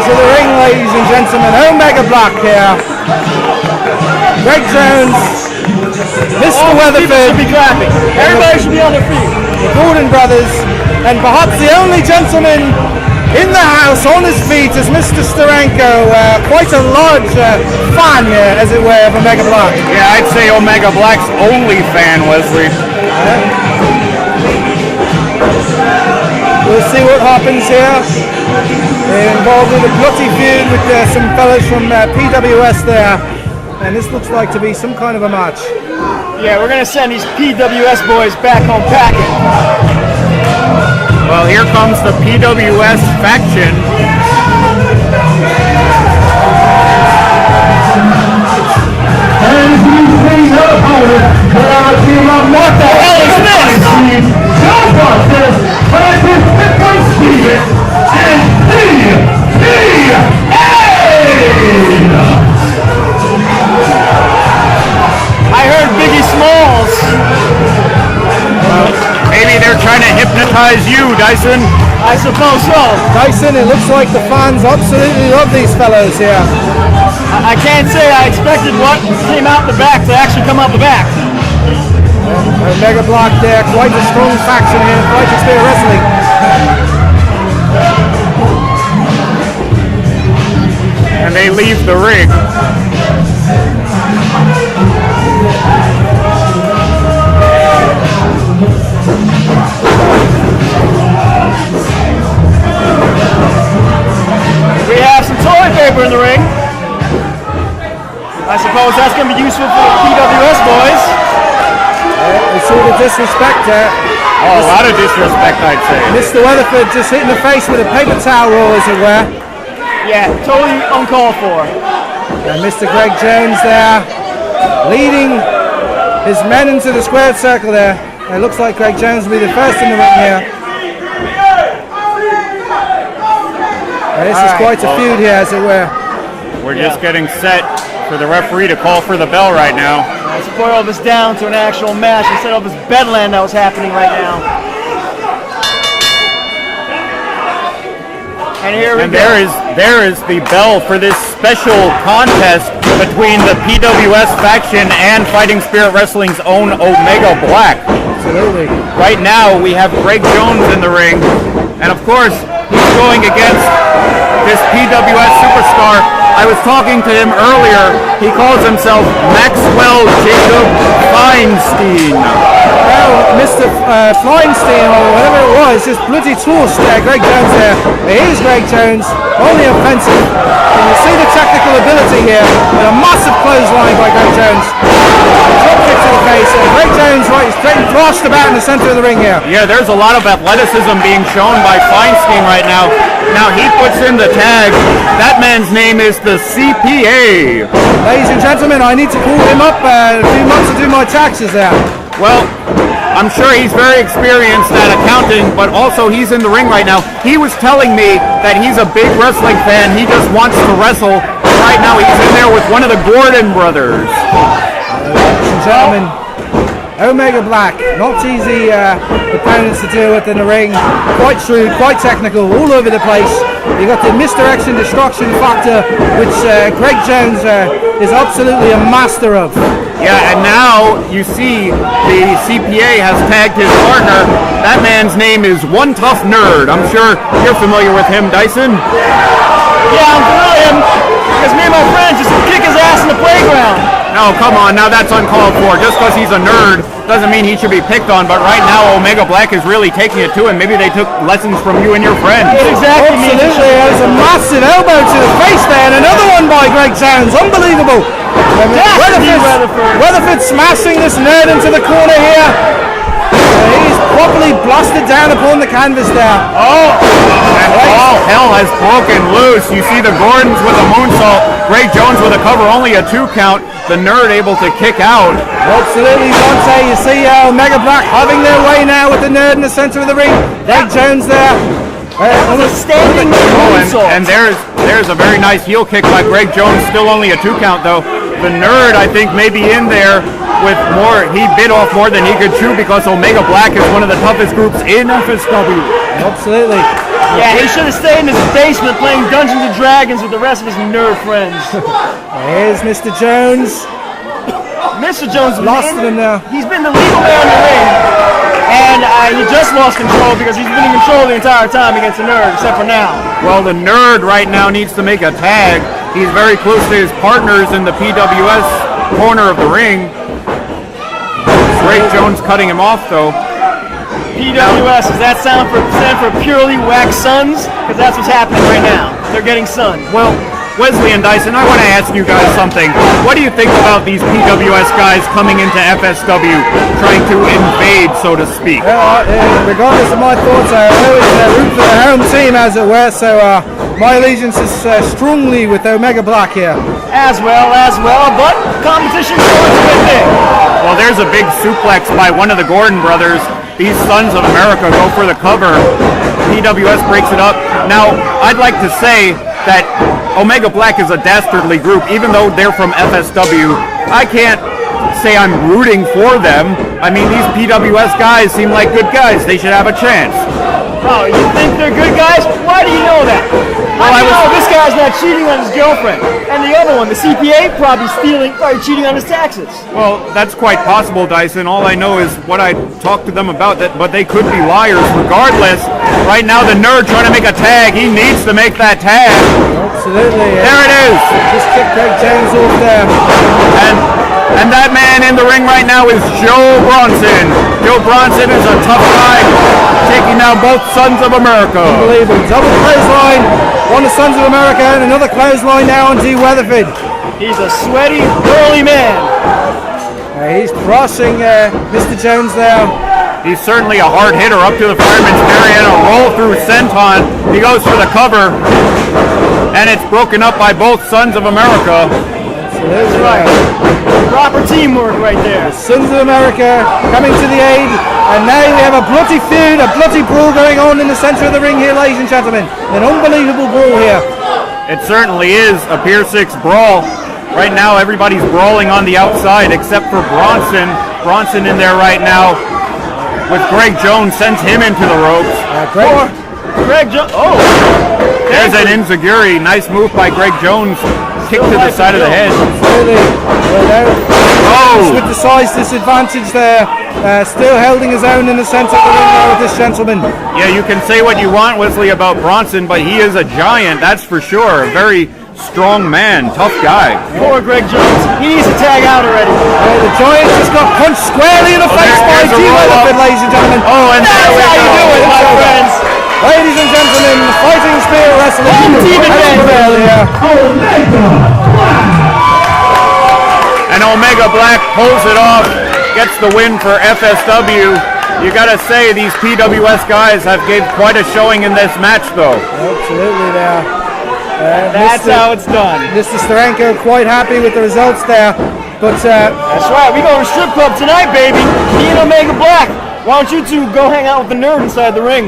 into the ring, ladies and gentlemen. Omega Black here. Greg Jones, Mr. Weatherford. Should be clapping. Everybody should be on their feet. The Gordon brothers, and perhaps the only gentleman in the house on his feet is Mr. Steranko, quite a large fan, as it were, of Omega Black. Yeah, I'd say Omega Black's only fan, Wesley. We'll see what happens here. They're involved in a bloody feud with some fellas from PWS there, and this looks like to be some kind of a match. Yeah, we're gonna send these PWS boys back home packing. Well, here comes the PWS faction. What the hell is this? I heard Biggie Smalls. Maybe they're trying to hypnotize you, Dyson. I suppose so. Dyson, it looks like the fans absolutely love these fellows here. I can't say I expected what came out the back to actually come out the back. Omega Black there, quite a strong faction here, quite a spear wrestling. And they leave the ring. We have some toilet paper in the ring. I suppose that's going to be useful for the PWS boys. They saw the disrespect there. Oh, a lot of disrespect, I'd say. Mr. Weatherford just hitting the face with a paper towel roll, as it were. Yeah, totally uncalled for. And Mr. Greg Jones there, leading his men into the squared circle there. It looks like Greg Jones will be the first in the ring here. This is quite a feud here, as it were. We're just getting set for the referee to call for the bell right now. Let's boil this down to an actual match instead of this bedlam that was happening right now. And here we go. There is the bell for this special contest between the PWS faction and Fighting Spirit Wrestling's own Omega Black. Absolutely. Right now we have Greg Jones in the ring, and of course he's going against this PWS superstar. I was talking to him earlier. He calls himself Maxwell Jacob Feinstein. Well, Mr. Feinstein, or whatever it was, just bloody tossed Greg Jones there. It is Greg Jones, only offensive. And you see the technical ability here, with a massive clothesline by Greg Jones. Drop kick to the face, and Greg Jones right, is getting thrashed about in the center of the ring here. Yeah, there's a lot of athleticism being shown by Feinstein right now. Now he puts in the tag. That man's name is the CPA. Ladies and gentlemen, I need to call him up in a few months to do my taxes there. Well, I'm sure he's very experienced at accounting, but also he's in the ring right now. He was telling me that he's a big wrestling fan. He just wants to wrestle. Right now he's in there with one of the Gordon brothers. Ladies and gentlemen, Omega Black, not easy opponents to deal with in the ring. Quite shrewd, quite technical, all over the place. You got the misdirection, destruction factor, which Greg Jones is absolutely a master of. Yeah, and now you see the CPA has tagged his partner. That man's name is One Tough Nerd. I'm sure you're familiar with him, Dyson. Yeah, I'm familiar with him because me and my friends just kick his ass in the playground. No, come on, now that's uncalled for. Just because he's a nerd doesn't mean he should be picked on, but right now Omega Black is really taking it to him. Maybe they took lessons from you and your friends. Exactly. Absolutely, there's a massive elbow to the face there, and another one by Greg Jones. Unbelievable. Weatherford smashing this nerd into the corner here. He's properly blasted down upon the canvas there. Oh, and all hell has broken loose. You see the Gordons with a moonsault, Greg Jones with a cover, only a 2 count. The nerd able to kick out. Absolutely, Dante. You see Omega Black having their way now with the nerd in the center of the ring. Greg Jones there. On a standing moonsault. And there's a very nice heel kick by Greg Jones. Still only a 2 count though. The nerd, I think, may be in there with more. He bit off more than he could chew because Omega Black is one of the toughest groups in FSW. Absolutely. Yeah, he should have stayed in his basement playing Dungeons and Dragons with the rest of his nerd friends. Here's Mr. Jones. Mr. Jones Lost him now. He's been the legal man in the ring, and he just lost control because he's been in control the entire time against the nerd, except for now. Well, the nerd right now needs to make a tag. He's very close to his partners in the PWS corner of the ring. Greg Jones cutting him off, though. PWS, does that stand for purely wax sons? Because that's what's happening right now. They're getting sun. Well, Wesley and Dyson, I want to ask you guys something. What do you think about these PWS guys coming into FSW, trying to invade, so to speak? Well, regardless of my thoughts, I always root for the home team, as it were, so my allegiance is strongly with Omega Black here. As well, but competition is always a good thing. Well, there's a big suplex by one of the Gordon brothers. These Sons of America go for the cover. PWS breaks it up. Now, I'd like to say that Omega Black is a dastardly group. Even though they're from FSW, I can't say I'm rooting for them. I mean, these PWS guys seem like good guys. They should have a chance. Oh, you think they're good guys? Why do you know that? How do you know this guy's not cheating on his girlfriend? And the other one, the CPA, probably cheating on his taxes. Well, that's quite possible, Dyson. All I know is what I talked to them about, but they could be liars regardless. Right now, the nerd trying to make a tag. He needs to make that tag. Absolutely. There it is. Just kick Greg Jones off there. And that man in the ring right now is Joe Bronson. Joe Bronson is a tough guy, taking down both Sons of America. Unbelievable. Double clothesline. One of Sons of America and another clothesline now on D. Weatherford. He's a sweaty, burly man. He's crossing Mr. Jones there. He's certainly a hard hitter up to the fireman's carry and a roll through senton. He goes for the cover, and it's broken up by both Sons of America. That's right. Proper teamwork right there. Sons of America coming to the aid, and now we have a bloody feud, a bloody brawl going on in the center of the ring here, ladies and gentlemen. An unbelievable brawl here. It certainly is a Pier 6 brawl. Right now, everybody's brawling on the outside except for Bronson. Bronson in there right now with Greg Jones, sends him into the ropes. Greg Jones. Oh, there's an enziguri. Nice move by Greg Jones. Kick to the side of the head. Absolutely. Oh! With the size disadvantage there. Still holding his own in the center of the ring now with this gentleman. Yeah, you can say what you want, Wesley, about Bronson, but he is a giant, that's for sure. A very strong man, tough guy. Poor Greg Jones. He needs to tag out already. The giant just got punched squarely in the face by D. Weatherford, ladies and gentlemen. Oh, and that's how you do it, my friends. Ladies and gentlemen, Fighting Spear Wrestling. Team and Omega Black pulls it off, gets the win for FSW. You gotta say, these PWS guys have gave quite a showing in this match, though. Absolutely, there. That's how it's done. Mr. Steranko quite happy with the results there, but that's right. We go to strip club tonight, baby. Me and Omega Black. Why don't you two go hang out with the nerd inside the ring?